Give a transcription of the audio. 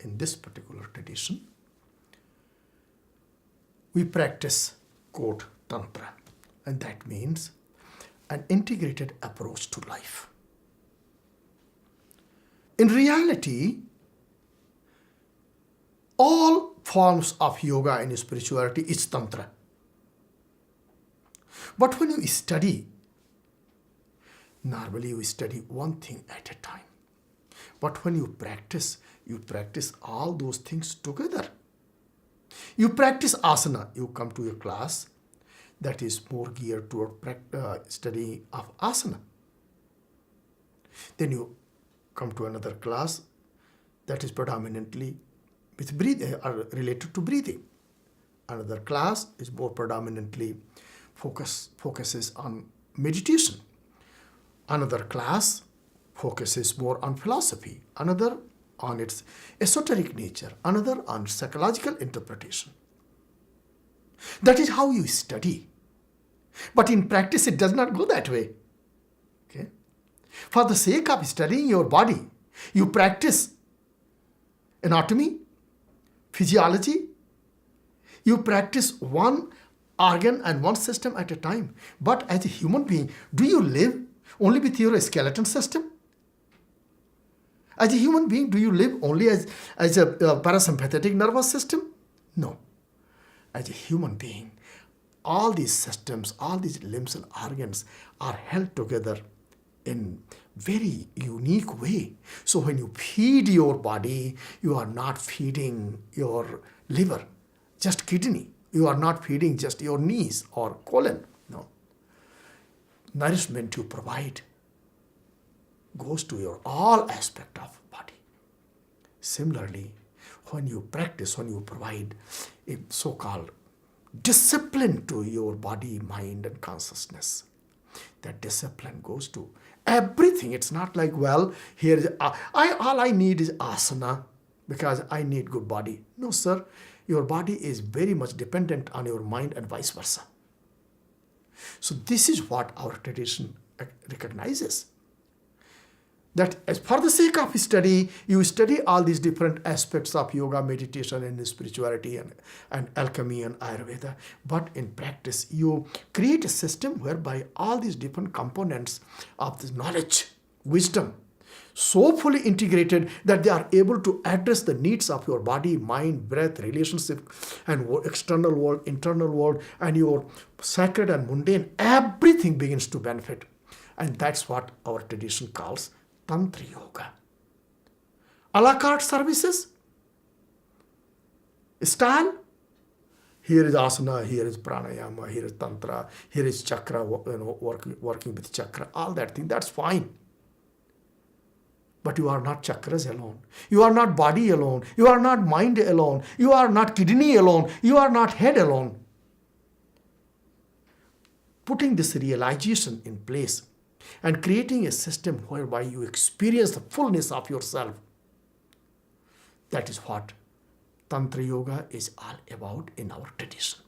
in this particular tradition, we practice, quote, Tantra. And that means an integrated approach to life. In reality, all forms of yoga and spirituality is Tantra. But when you study, normally you study one thing at a time. But when you practice all those things together. You practice asana, you come to a class that is more geared toward study of asana. Then you come to another class that is predominantly with breathing, or related to breathing. Another class is more predominantly focuses on meditation. Another class focuses more on philosophy. Another on its esoteric nature. Another on psychological interpretation. That is how you study. But in practice, it does not go that way. Okay? For the sake of studying your body, you practice anatomy, physiology. You practice one organ and one system at a time. But as a human being, do you live only with your skeleton system? As a human being, do you live only as a parasympathetic nervous system? No. As a human being, all these systems, all these limbs and organs are held together in very unique way. So when you feed your body, you are not feeding your liver, just kidney. You are not feeding just your knees or colon. No. Nourishment you provide goes to your all aspect of body. Similarly, when you practice, when you provide a so-called discipline to your body, mind, and consciousness, that discipline goes to everything. It's not like, well, all I need is asana because I need good body. No, sir. Your body is very much dependent on your mind and vice versa. So this is what our tradition recognizes. That as for the sake of study, you study all these different aspects of yoga, meditation, and spirituality, and alchemy and Ayurveda. But in practice, you create a system whereby all these different components of this knowledge, wisdom, so fully integrated that they are able to address the needs of your body, mind, breath, relationship, and external world, internal world, and your sacred and mundane. Everything begins to benefit. And that's what our tradition calls Tantra Yoga. A la carte services, style. Here is asana, here is pranayama, here is tantra, here is chakra, working with chakra, all that thing. That's fine. But you are not chakras alone. You are not body alone. You are not mind alone. You are not kidney alone. You are not head alone. Putting this realization in place and creating a system whereby you experience the fullness of yourself, that is what Tantra Yoga is all about in our tradition.